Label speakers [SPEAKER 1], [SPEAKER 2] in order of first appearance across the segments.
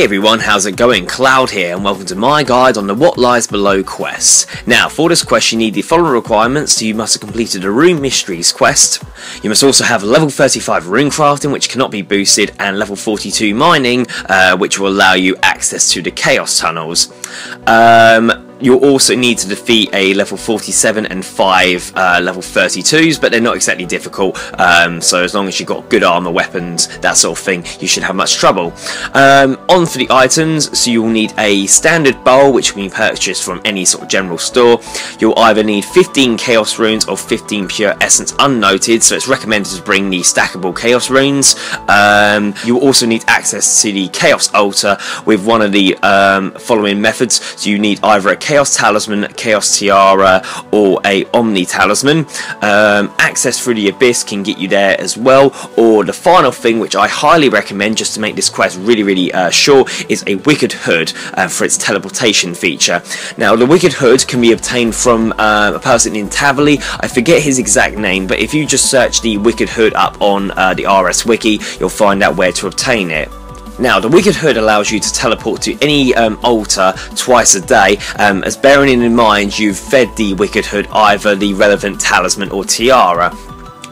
[SPEAKER 1] Hey everyone, how's it going? Cloud here, and welcome to my guide on the What Lies Below quest. Now, for this quest you need the following requirements. So you must have completed a Rune Mysteries quest. You must also have level 35 Runecrafting, which cannot be boosted, and level 42 Mining, which will allow you access to the Chaos Tunnels. You'll also need to defeat a level 47 and 5 level 32s, but they're not exactly difficult, so as long as you've got good armor, weapons, that sort of thing, you shouldn't have much trouble. On for the items, so you'll need a standard bowl, which can be purchased from any sort of general store. You'll either need 15 Chaos Runes or 15 Pure Essence unnoted, so it's recommended to bring the stackable Chaos Runes. You'll also need access to the Chaos Altar with one of the following methods, so you need either a Chaos Talisman, Chaos Tiara, or a Omni-talisman. Access through the Abyss can get you there as well, or the final thing, which I highly recommend just to make this quest really short, is a Wicked Hood for its teleportation feature. Now, the Wicked Hood can be obtained from a person in Tavali. I forget his exact name, but if you just search the Wicked Hood up on the RS Wiki, you'll find out where to obtain it. Now, the Wicked Hood allows you to teleport to any altar twice a day, as bearing in mind you've fed the Wicked Hood either the relevant talisman or tiara.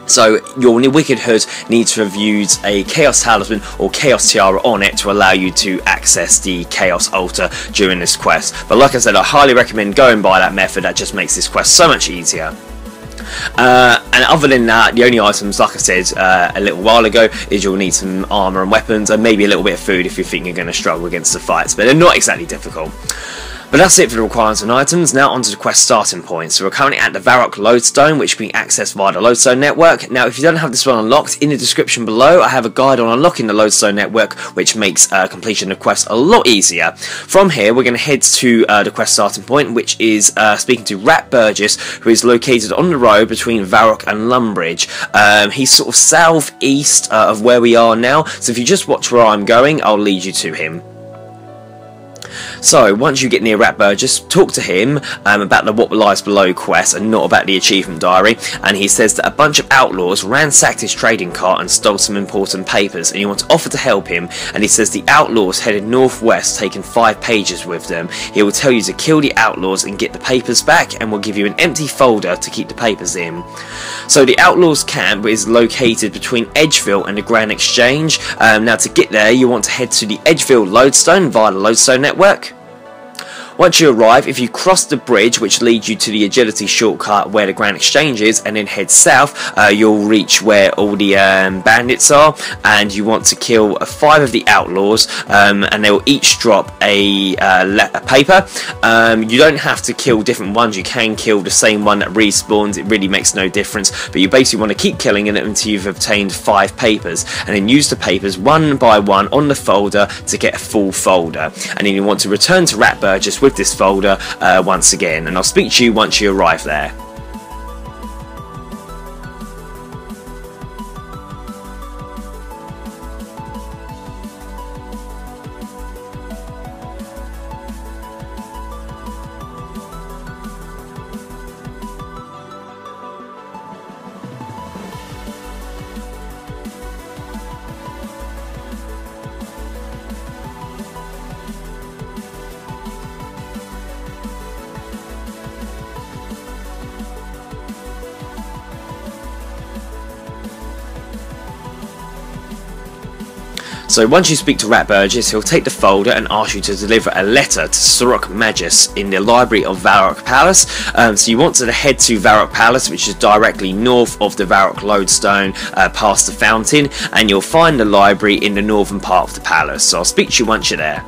[SPEAKER 1] So your Wicked Hood needs to have used a Chaos Talisman or Chaos Tiara on it to allow you to access the Chaos Altar during this quest. But like I said, I highly recommend going by that method. That just makes this quest so much easier. And other than that, the only items, like I said a little while ago, is you'll need some armor and weapons, and maybe a little bit of food if you think you're going to struggle against the fights, but they're not exactly difficult. But that's it for the requirements and items. Now onto the quest starting point. So we're currently at the Varrock Lodestone, which can be accessed via the Lodestone network. Now, if you don't have this one unlocked, in the description below I have a guide on unlocking the Lodestone network, which makes completion of the quest a lot easier. From here, we're going to head to the quest starting point, which is speaking to Rat Burgess, who is located on the road between Varrock and Lumbridge. He's sort of southeast of where we are now, so if you just watch where I'm going, I'll lead you to him. So, once you get near Rat Burgess, talk to him about the What Lies Below quest and not about the achievement diary, and he says that a bunch of outlaws ransacked his trading cart and stole some important papers, and you want to offer to help him, and he says the outlaws headed northwest taking 5 pages with them. He will tell you to kill the outlaws and get the papers back, and will give you an empty folder to keep the papers in. So the outlaws camp is located between Edgeville and the Grand Exchange. Now to get there you want to head to the Edgeville Lodestone via the Lodestone network. Once you arrive, if you cross the bridge which leads you to the agility shortcut where the Grand Exchange is, and then head south, you'll reach where all the bandits are, and you want to kill 5 of the outlaws, and they will each drop a paper. You don't have to kill different ones, you can kill the same one that respawns, it really makes no difference, but you basically want to keep killing it until you've obtained 5 papers, and then use the papers one by one on the folder to get a full folder, and then you want to return to Rat Burgess with this folder once again, and I'll speak to you once you arrive there. So once you speak to Rat Burgess, he'll take the folder and ask you to deliver a letter to Varrock Magus in the library of Varrock Palace. So you want to head to Varrock Palace, which is directly north of the Varrock Lodestone, past the fountain, and you'll find the library in the northern part of the palace. So I'll speak to you once you're there.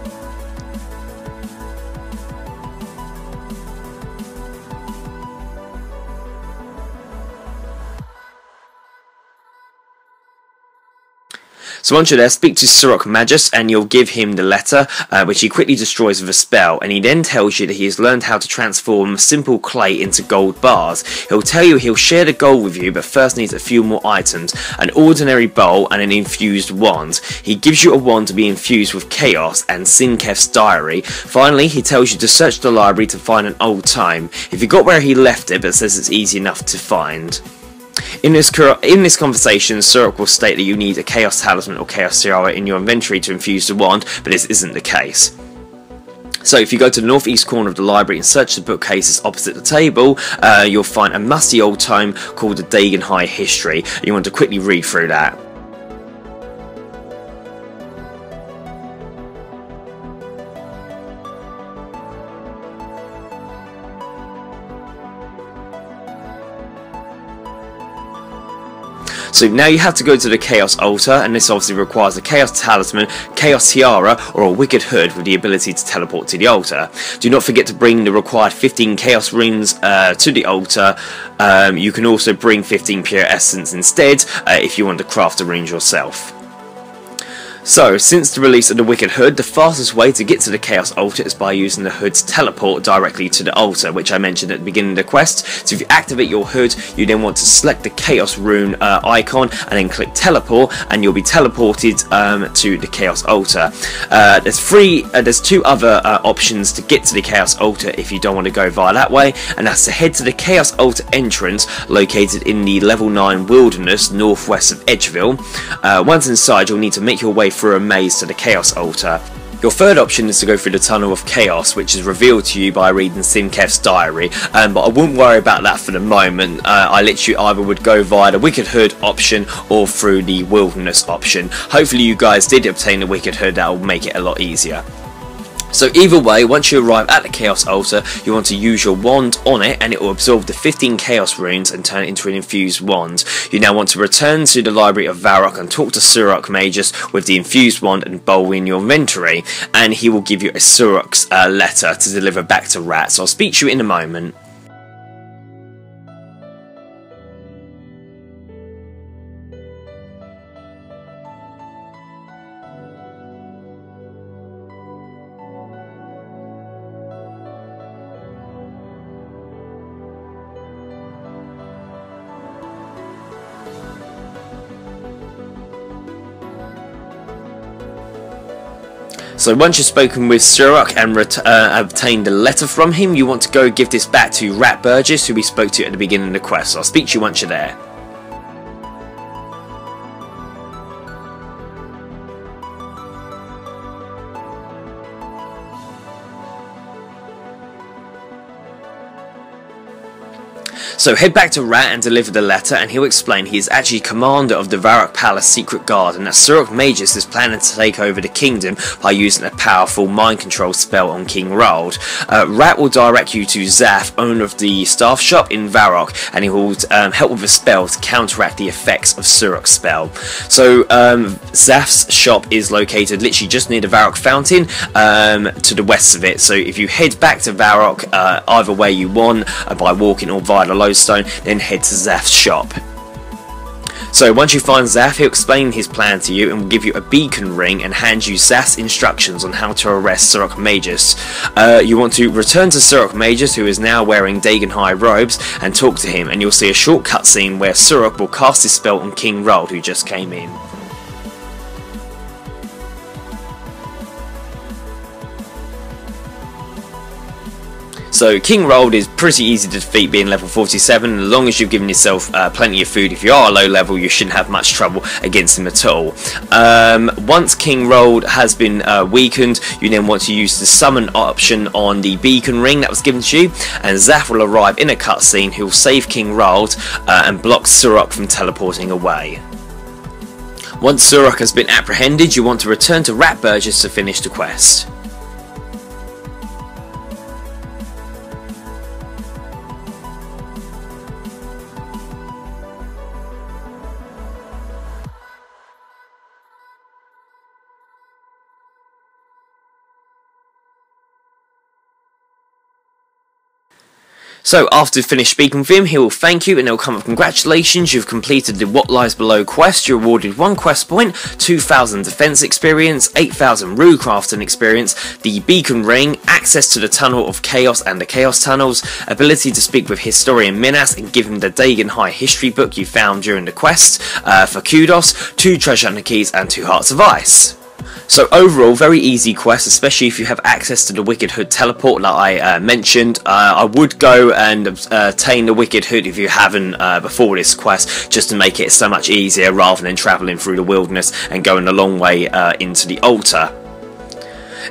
[SPEAKER 1] So once you're there, speak to Varrock Magus and you'll give him the letter, which he quickly destroys with a spell, and he then tells you that he has learned how to transform simple clay into gold bars. He'll tell you he'll share the gold with you, but first needs a few more items: an ordinary bowl and an infused wand. He gives you a wand to be infused with chaos and Sinkef's diary. Finally, he tells you to search the library to find an old tome. He forgot where he left it, but says it's easy enough to find. In this conversation, Surrock will state that you need a Chaos Talisman or Chaos Tiara in your inventory to infuse the wand, but this isn't the case. So if you go to the northeast corner of the library and search the bookcases opposite the table, you'll find a musty old tome called the Dagenhai History. You want to quickly read through that. So now you have to go to the Chaos Altar, and this obviously requires a Chaos Talisman, Chaos Tiara, or a Wicked Hood with the ability to teleport to the altar. Do not forget to bring the required 15 Chaos Runes to the altar. You can also bring 15 Pure Essence instead if you want to craft the runes yourself. So, since the release of the Wicked Hood, the fastest way to get to the Chaos Altar is by using the Hood's teleport directly to the altar, which I mentioned at the beginning of the quest. So if you activate your Hood, you then want to select the Chaos Rune icon and then click teleport, and you'll be teleported to the Chaos Altar. There's two other options to get to the Chaos Altar if you don't want to go via that way, and that's to head to the Chaos Altar entrance located in the level 9 wilderness northwest of Edgeville. Once inside, you'll need to make your way through a maze to the Chaos Altar. Your third option is to go through the Tunnel of Chaos, which is revealed to you by reading Simkev's diary, but I wouldn't worry about that for the moment. I literally either would go via the Wicked Hood option or through the Wilderness option. Hopefully you guys did obtain the Wicked Hood, that will make it a lot easier. So either way, once you arrive at the Chaos Altar, you want to use your wand on it, and it will absorb the 15 Chaos Runes and turn it into an infused wand. You now want to return to the library of Varrock and talk to Surrock Magus with the infused wand and bowl in your inventory, and he will give you a Surrock's letter to deliver back to Rat. So I'll speak to you in a moment. So once you've spoken with Surrock and obtained a letter from him, you want to go give this back to Rat Burgess, who we spoke to at the beginning of the quest. So I'll speak to you once you're there. So head back to Rat and deliver the letter, and he'll explain he is actually commander of the Varrock Palace Secret Guard, and that Surrock Magus is planning to take over the kingdom by using a powerful mind control spell on King Roald. Rat will direct you to Zaf, owner of the staff shop in Varrock, and he will help with a spell to counteract the effects of Surrock's spell. So Zaf's shop is located literally just near the Varrock Fountain, to the west of it. So if you head back to Varrock, either way you want, by walking or via the Lodestone, then head to Zaf's shop. So once you find Zaf, he'll explain his plan to you and will give you a beacon ring and hand you Zaf's instructions on how to arrest Surrock Magus. You want to return to Surrock Magus, who is now wearing Dagenhai robes, and talk to him, and you'll see a short cutscene where Surrock will cast his spell on King Roald, who just came in. So King Roald is pretty easy to defeat, being level 47, as long as you've given yourself plenty of food. If you are low level, you shouldn't have much trouble against him at all. Once King Roald has been weakened, you then want to use the summon option on the beacon ring that was given to you, and Zaf will arrive in a cutscene who will save King Roald and block Surrock from teleporting away. Once Surrock has been apprehended, you want to return to Rat Burgess to finish the quest. So after you finish speaking with him, he will thank you and he'll come up, congratulations, you've completed the What Lies Below quest. You're awarded 1 quest point, 2,000 defense experience, 8,000 Runecrafting experience, the beacon ring, access to the Tunnel of Chaos and the Chaos Tunnels, ability to speak with historian Minas and give him the Dagenhai history book you found during the quest, for kudos, 2 treasure hunter keys and 2 hearts of ice. So overall, very easy quest, especially if you have access to the Wicked Hood teleport like I mentioned. I would go and obtain the Wicked Hood if you haven't before this quest, just to make it so much easier rather than travelling through the wilderness and going a long way into the altar.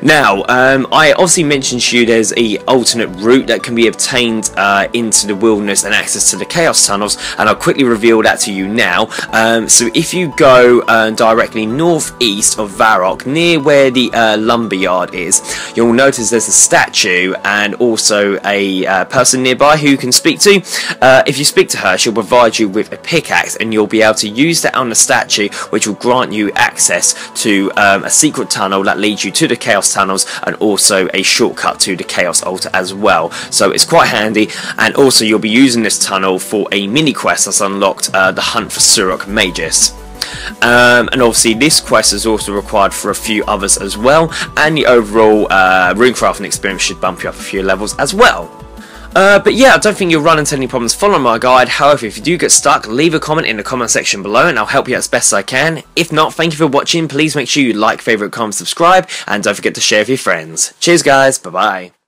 [SPEAKER 1] Now, I obviously mentioned to you there's a alternate route that can be obtained into the wilderness and access to the Chaos Tunnels, and I'll quickly reveal that to you now. So if you go directly northeast of Varrock, near where the lumberyard is, you'll notice there's a statue and also a person nearby who you can speak to. If you speak to her, she'll provide you with a pickaxe, and you'll be able to use that on the statue, which will grant you access to a secret tunnel that leads you to the Chaos Tunnels, and also a shortcut to the Chaos Altar as well. So it's quite handy, and also you'll be using this tunnel for a mini quest that's unlocked, the Hunt for Varrock Mages. And obviously this quest is also required for a few others as well, and the overall runecrafting experience should bump you up a few levels as well. But yeah, I don't think you'll run into any problems following my guide. However, if you do get stuck, leave a comment in the comment section below and I'll help you out as best I can. If not, thank you for watching. Please make sure you like, favourite, comment, subscribe, and don't forget to share with your friends. Cheers guys, bye bye.